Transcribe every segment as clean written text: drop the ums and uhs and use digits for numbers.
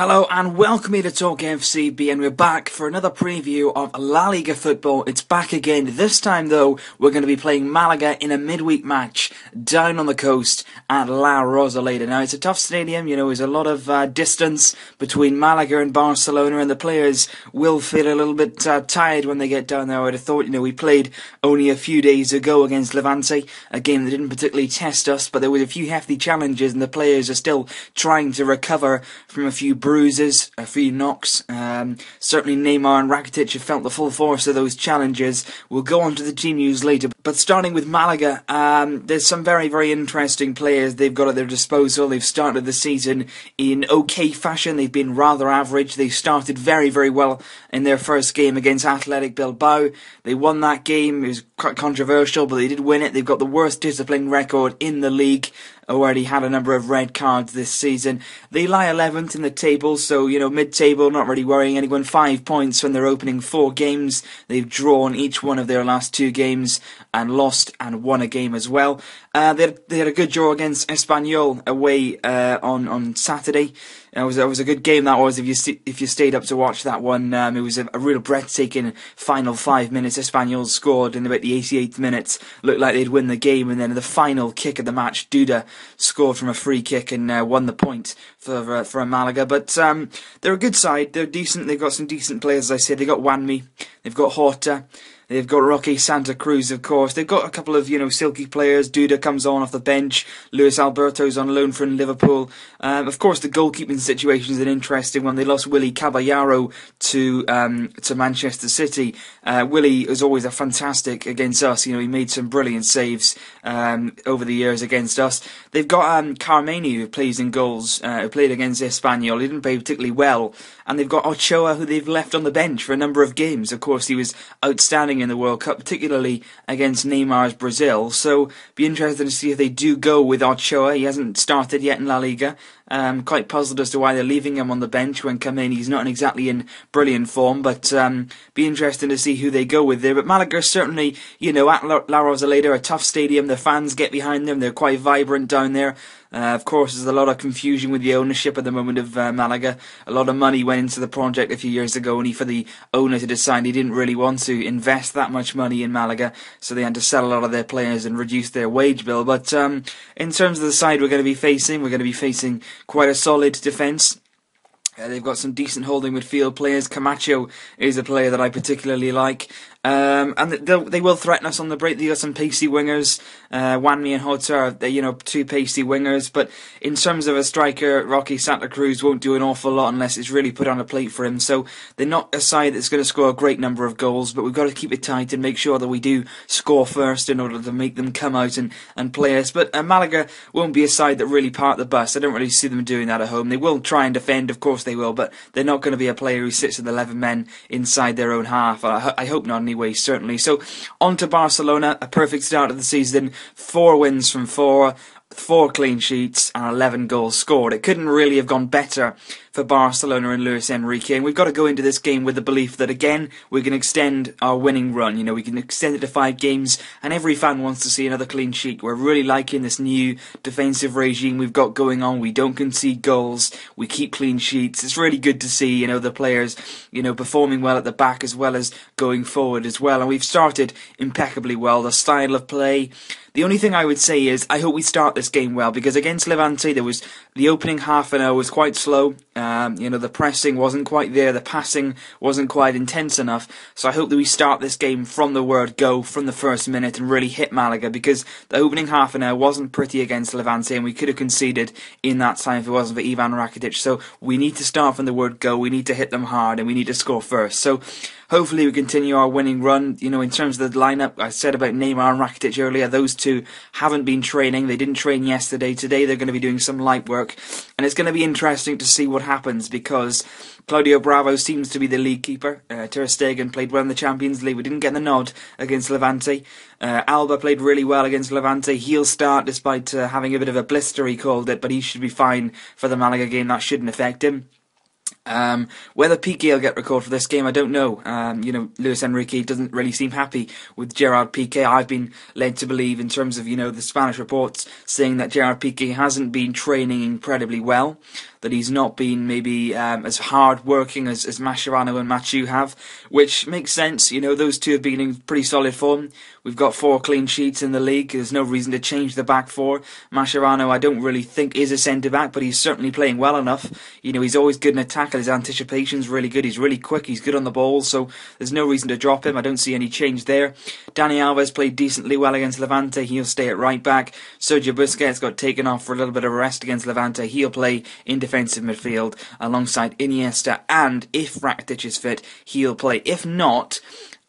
Hello and welcome to Talk FCB, and we're back for another preview of La Liga football. It's back again. This time though, we're going to be playing Malaga in a midweek match down on the coast at La Rosaleda. Now it's a tough stadium, there's a lot of distance between Malaga and Barcelona, and the players will feel a little bit tired when they get down there. I would have thought, we played only a few days ago against Levante, a game that didn't particularly test us, but there were a few hefty challenges and the players are still trying to recover from a few bruises, a few knocks. Certainly Neymar and Rakitic have felt the full force of those challenges. We'll go on to the team news later, but starting with Malaga, there's some very, very interesting players they've got at their disposal. They've started the season in okay fashion. They've been rather average. They started very, very well in their first game against Athletic Bilbao. They won that game. It was quite controversial, but they did win it. They've got the worst discipline record in the league. Already had a number of red cards this season. They lie 11th in the table, so, mid-table, not really worrying anyone. 5 points from their opening 4 games. They've drawn each one of their last 2 games and lost and won a game as well. They had a good draw against Espanyol away on Saturday. It was a good game, that was, if you stayed up to watch that one. It was a real breathtaking final 5 minutes. Espanyol scored in about the 88th minute. Looked like they'd win the game, and then the final kick of the match, Duda scored from a free kick and won the point for Malaga. But they're a good side. They're decent. They've got some decent players, as I said. They've got Wanmi. They've got Horta. They've got Roque Santa Cruz, of course. They've got a couple of, silky players. Duda comes on off the bench. Luis Alberto's on loan from Liverpool. Of course, the goalkeeping situation is an interesting one. They lost Willy Caballero to Manchester City. Willy was always a fantastic against us. He made some brilliant saves over the years against us. They've got Carmeni, who plays in goals, who played against Espanyol. He didn't play particularly well. And they've got Ochoa, who they've left on the bench for a number of games. Of course, he was outstanding in the World Cup, particularly against Neymar's Brazil. So, be interested to see if they do go with Ochoa. He hasn't started yet in La Liga. Quite puzzled as to why they're leaving him on the bench when Kameni's not exactly in brilliant form, but be interesting to see who they go with there. But Malaga certainly, at La Rosaleda, a tough stadium. The fans get behind them. They're quite vibrant down there. Of course, there's a lot of confusion with the ownership at the moment of Malaga. A lot of money went into the project a few years ago, only for the owner to decide he didn't really want to invest that much money in Malaga, so they had to sell a lot of their players and reduce their wage bill. But in terms of the side we're going to be facing quite a solid defence. They've got some decent holding midfield players. Camacho is a player that I particularly like. And they will threaten us on the break. They got some pacey wingers. Wanmi and Horta are, 2 pacey wingers. But in terms of a striker, Roque Santa Cruz won't do an awful lot unless it's really put on a plate for him. So they're not a side that's going to score a great number of goals, but we've got to keep it tight and make sure that we do score first in order to make them come out and play us. But Malaga won't be a side that really part the bus. I don't really see them doing that at home. They will try and defend, of course they will, but they're not going to be a player who sits with 11 men inside their own half. I hope not anyway, certainly. So, on to Barcelona, a perfect start of the season, 4 wins from 4 clean sheets and 11 goals scored. It couldn't really have gone better for Barcelona and Luis Enrique, and we've got to go into this game with the belief that, again, we can extend our winning run. We can extend it to 5 games, and every fan wants to see another clean sheet. We're really liking this new defensive regime we've got going on. We don't concede goals. We keep clean sheets. It's really good to see, the players, performing well at the back as well as going forward as well. And we've started impeccably well. The style of play. The only thing I would say is I hope we start this game well, because against Levante the opening half an hour was quite slow. The pressing wasn't quite there, the passing wasn't quite intense enough. So I hope that we start this game from the word go, from the first minute, and really hit Malaga, because the opening half an hour wasn't pretty against Levante, and we could have conceded in that time if it wasn't for Ivan Rakitic. So we need to start from the word go, we need to hit them hard, and we need to score first. So hopefully we continue our winning run. In terms of the lineup, I said about Neymar and Rakitic earlier, those two haven't been training. They didn't train yesterday. Today they're going to be doing some light work. And it's going to be interesting to see what happens, because Claudio Bravo seems to be the league keeper. Ter Stegen played well in the Champions League. We didn't get the nod against Levante. Alba played really well against Levante. He'll start despite having a bit of a blister, he called it, but he should be fine for the Malaga game. That shouldn't affect him. Whether Piqué will get recalled for this game, I don't know. Luis Enrique doesn't really seem happy with Gerard Piqué. I've been led to believe, in terms of, the Spanish reports, saying that Gerard Piqué hasn't been training incredibly well, that he's not been maybe as hard working as Mascherano and Mathieu have, which makes sense. Those two have been in pretty solid form. We've got 4 clean sheets in the league. There's no reason to change the back four. Mascherano, I don't really think is a centre-back, but he's certainly playing well enough. He's always good in attack, and his anticipation's really good. He's really quick, he's good on the ball, so there's no reason to drop him. I don't see any change there. Dani Alves played decently well against Levante. He'll stay at right back. Sergio Busquets got taken off for a little bit of rest against Levante. He'll play in defensive midfield alongside Iniesta, and if Rakitic is fit, he'll play. If not,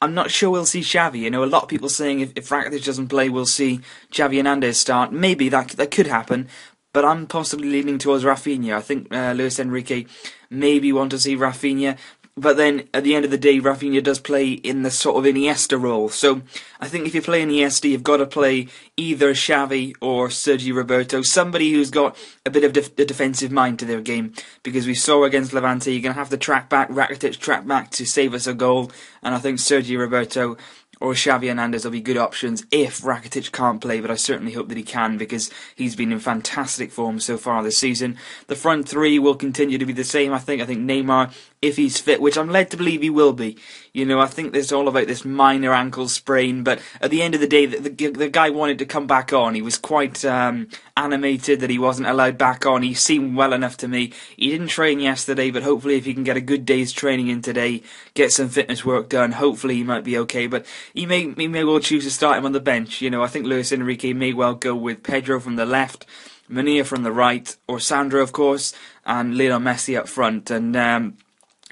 I'm not sure we'll see Xavi. A lot of people saying if Rakitic doesn't play, we'll see Xavi Hernandez start. Maybe that could happen, but I'm possibly leaning towards Rafinha. I think Luis Enrique maybe want to see Rafinha, but then at the end of the day, Rafinha does play in the sort of Iniesta role. So I think if you play Iniesta, you've got to play either Xavi or Sergi Roberto, somebody who's got a bit of a defensive mind to their game, because we saw against Levante, you're going to have to track back, Rakitic track back to save us a goal, and I think Sergi Roberto or Xavi Hernandez will be good options if Rakitic can't play, but I certainly hope that he can, because he's been in fantastic form so far this season. The front three will continue to be the same, I think. I think Neymar, if he's fit, which I'm led to believe he will be. I think it's all about this minor ankle sprain, but at the end of the day, the guy wanted to come back on. He was quite animated that he wasn't allowed back on. He seemed well enough to me. He didn't train yesterday, but hopefully if he can get a good day's training in today, get some fitness work done, hopefully he might be okay. But he may well choose to start him on the bench. I think Luis Enrique may well go with Pedro from the left, Munir from the right, or Sandro, of course, and Lionel Messi up front. And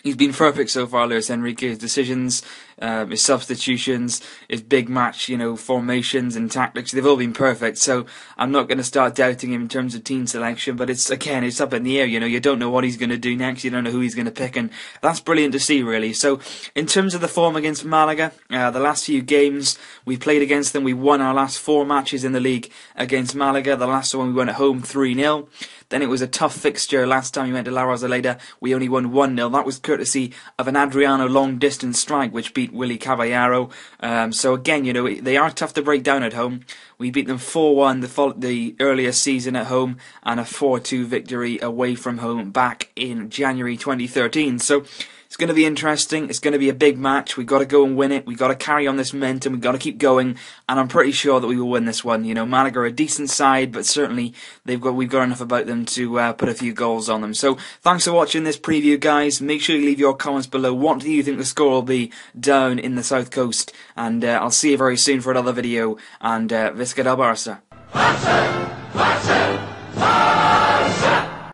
he's been perfect so far, Luis Enrique. His decisions, his substitutions, his big match, formations and tactics, they've all been perfect. So I'm not going to start doubting him in terms of team selection, but it's up in the air. You don't know what he's going to do next. You don't know who he's going to pick, and that's brilliant to see, really. So in terms of the form against Malaga, the last few games we played against them, we won our last 4 matches in the league against Malaga. The last one we won at home 3-0. Then it was a tough fixture. Last time we went to La Rosaleda, we only won 1-0. That was courtesy of an Adriano long-distance strike, which beat Willy Caballero. So again, they are tough to break down at home. We beat them 4-1 the earlier season at home, and a 4-2 victory away from home back in January 2013. So it's going to be interesting. It's going to be a big match. We've got to go and win it. We've got to carry on this momentum. We've got to keep going, and I'm pretty sure that we will win this one. Malaga are a decent side, but certainly we've got enough about them to put a few goals on them. So thanks for watching this preview, guys. Make sure you leave your comments below. What do you think the score will be down in the South Coast? And I'll see you very soon for another video. And Visca del Barça. Barça! Barça!